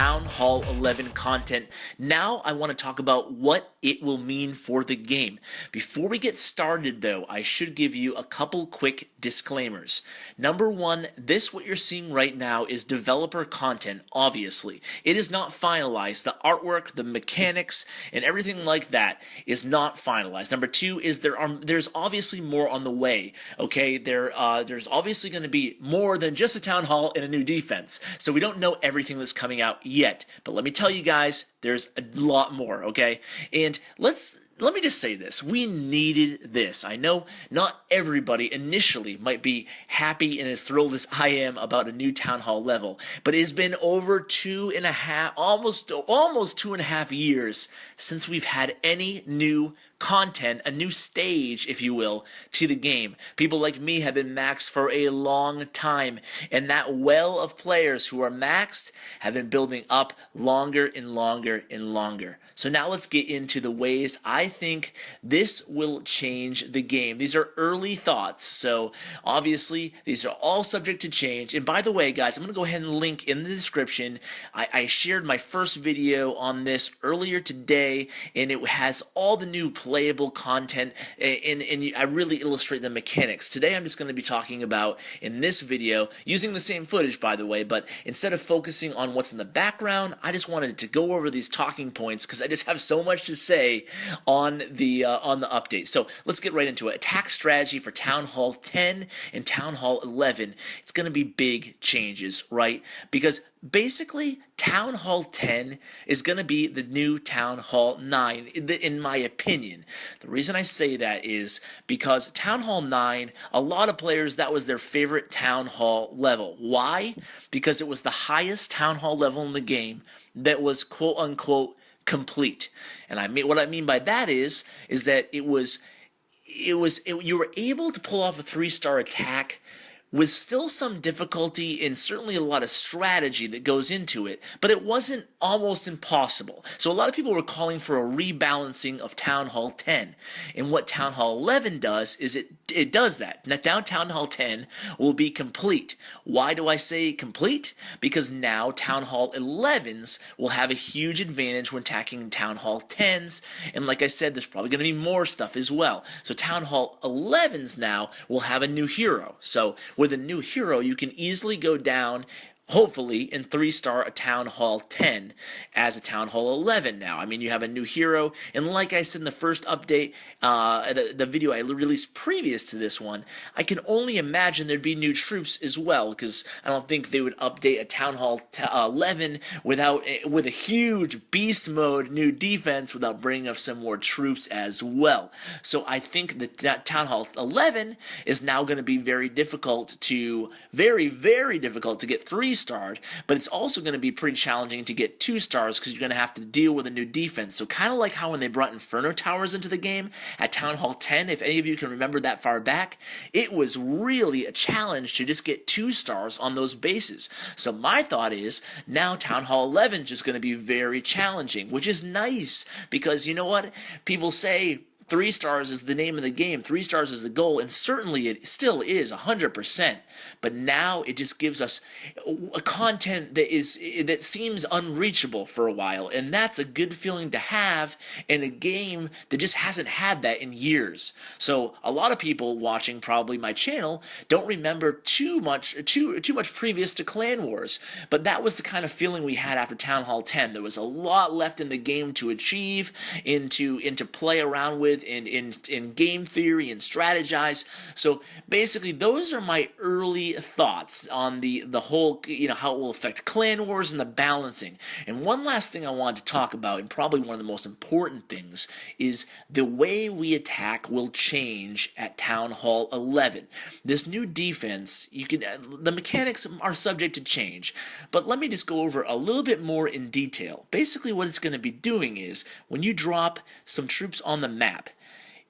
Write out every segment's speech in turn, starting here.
Town Hall 11 content. Now I want to talk about what it will mean for the game. Before we get started though, I should give you a couple quick disclaimers. Number one, what you're seeing right now is developer content, obviously. It is not finalized. The artwork, the mechanics, and everything like that is not finalized. Number two is there's obviously more on the way, okay? There's obviously going to be more than just a town hall and a new defense. So we don't know everything that's coming out yet. But let me tell you guys, there's a lot more, okay? And let me just say this. We needed this. I know not everybody initially might be happy and as thrilled as I am about a new Town Hall level, but it has been over 2.5, almost 2.5 years since we've had any new content, a new stage, if you will, to the game. People like me have been maxed for a long time, and that well of players who are maxed have been building up longer and longer and longer. So now let's get into the ways I think this will change the game. These are early thoughts, so obviously these are all subject to change. And by the way, guys, I'm going to go ahead and link in the description. I shared my first video on this earlier today, and it has all the new playable content, and I really illustrate the mechanics. Today I'm just going to be talking about, in this video, using the same footage, by the way, but instead of focusing on what's in the background, I just wanted to go over these talking points because I just have so much to say on the update. So let's get right into it. Attack strategy for Town Hall 10 and Town Hall 11. It's going to be big changes, right? Because basically, Town Hall 10 is going to be the new Town Hall 9, in my opinion. The reason I say that is because Town Hall 9, a lot of players, that was their favorite Town Hall level. Why? Because it was the highest Town Hall level in the game that was quote-unquote complete. And what I mean by that is that you were able to pull off a 3-star attack with still some difficulty and certainly a lot of strategy that goes into it, but it wasn't almost impossible. So a lot of people were calling for a rebalancing of Town Hall 10. And what Town Hall 11 does is it does that. Now Town Hall 10 will be complete. Why do I say complete? Because now Town Hall 11s will have a huge advantage when attacking Town Hall 10s, and like I said, there's probably going to be more stuff as well. So Town Hall 11s now will have a new hero. So with a new hero, you can easily go down, hopefully, in 3-star a Town Hall 10 as a Town Hall 11 now. I mean, you have a new hero, and like I said in the first update, the video I released previous to this one, I can only imagine there'd be new troops as well, because I don't think they would update a Town Hall 11 with a huge beast mode new defense without bringing up some more troops as well. So I think that Town Hall 11 is now going to be very difficult to get 3-starred, but it's also going to be pretty challenging to get 2 stars because you're going to have to deal with a new defense. So kind of like how when they brought Inferno Towers into the game at Town Hall 10, if any of you can remember that far back, it was really a challenge to just get 2 stars on those bases. So my thought is now Town Hall 11 is just going to be very challenging, which is nice because you know what? People say 3 stars is the name of the game, 3 stars is the goal, and certainly it still is 100%. But now it just gives us a content that seems unreachable for a while, and that's a good feeling to have in a game that just hasn't had that in years. So a lot of people watching probably my channel don't remember too much previous to Clan Wars, but that was the kind of feeling we had after Town Hall 10. There was a lot left in the game to achieve, and to play around with in game theory and strategize. So basically those are my early thoughts on the whole, how it will affect Clan Wars and the balancing. And one last thing I wanted to talk about, and probably one of the most important things, is the way we attack will change at Town Hall 11. This new defense, the mechanics are subject to change, but let me just go over a little bit more in detail. Basically what it's going to be doing is when you drop some troops on the map,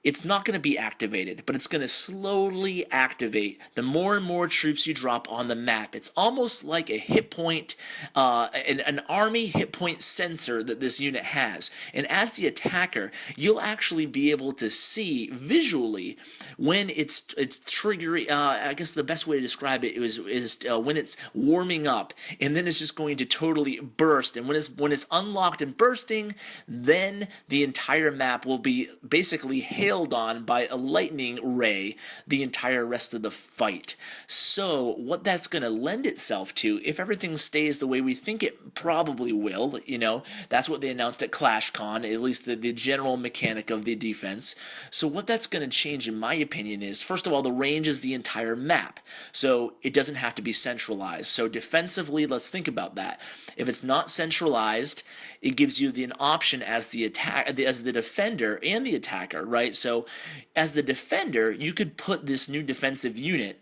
it's not going to be activated, but it's going to slowly activate the more and more troops you drop on the map. It's almost like a hit point, an army hit point sensor that this unit has. And as the attacker, you'll actually be able to see visually when it's triggering. I guess the best way to describe it is when it's warming up, and then it's just going to totally burst. And when it's unlocked and bursting, then the entire map will be basically hailed on by a lightning ray the entire rest of the fight. So what that's going to lend itself to, if everything stays the way we think it probably will, that's what they announced at ClashCon, at least the general mechanic of the defense. So what that's going to change, in my opinion, is, first of all, the range is the entire map. So it doesn't have to be centralized. So defensively, let's think about that. If it's not centralized, it gives you an option as the defender and the attacker, right? So as the defender, you could put this new defensive unit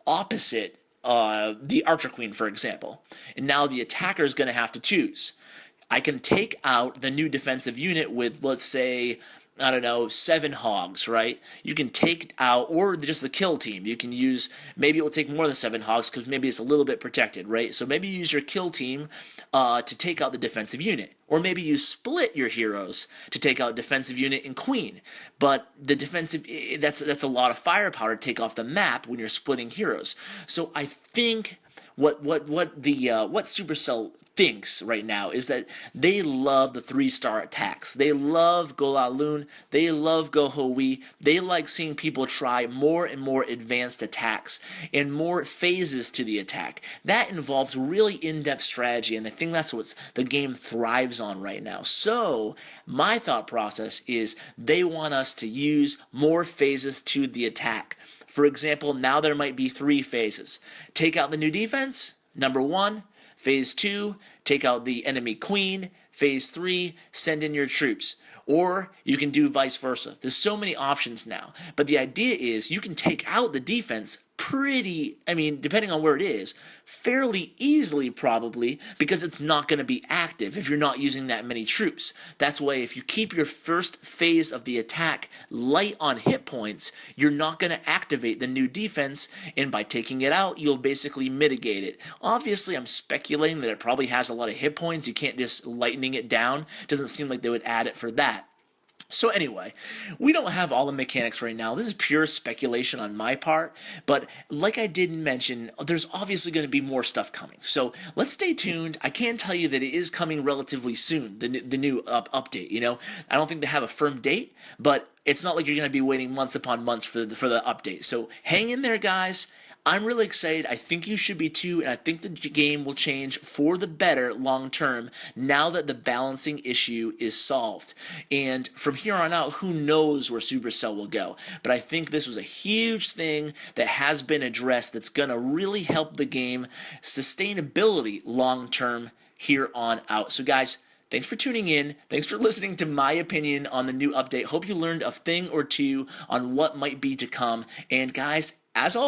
opposite the Archer Queen, for example. And now the attacker is going to have to choose. I can take out the new defensive unit with, let's say, I don't know, 7 hogs, right? You can take out, or just the kill team. You can use, maybe it will take more than 7 hogs because maybe it's a little bit protected, right? So maybe you use your kill team to take out the defensive unit. Or maybe you split your heroes to take out defensive unit and queen. But the defensive, that's a lot of firepower to take off the map when you're splitting heroes. So I think what Supercell thinks right now is that they love the 3-star attacks. They love Golalun. They love Gohoi. They like seeing people try more and more advanced attacks and more phases to the attack. That involves really in-depth strategy, and I think that's what the game thrives on right now. So my thought process is they want us to use more phases to the attack. For example, now there might be 3 phases. Take out the new defense, number 1. Phase 2, take out the enemy queen. Phase 3, send in your troops. Or you can do vice versa. There's so many options now. But the idea is you can take out the defense depending on where it is, fairly easily probably, because it's not going to be active if you're not using that many troops. That's why if you keep your first phase of the attack light on hit points, you're not going to activate the new defense, and by taking it out, you'll basically mitigate it. Obviously, I'm speculating that it probably has a lot of hit points. You can't just lightening it down. It doesn't seem like they would add it for that. So anyway, we don't have all the mechanics right now. This is pure speculation on my part, but like I did mention, there's obviously going to be more stuff coming. So let's stay tuned. I can tell you that it is coming relatively soon, the new update. I don't think they have a firm date, but it's not like you're going to be waiting months upon months for the update. So hang in there, guys. I'm really excited. I think you should be too, and I think the game will change for the better long term now that the balancing issue is solved. And from here on out, who knows where Supercell will go. But I think this was a huge thing that has been addressed that's going to really help the game sustainability long term here on out. So guys, thanks for tuning in. Thanks for listening to my opinion on the new update. Hope you learned a thing or two on what might be to come. And guys, as always,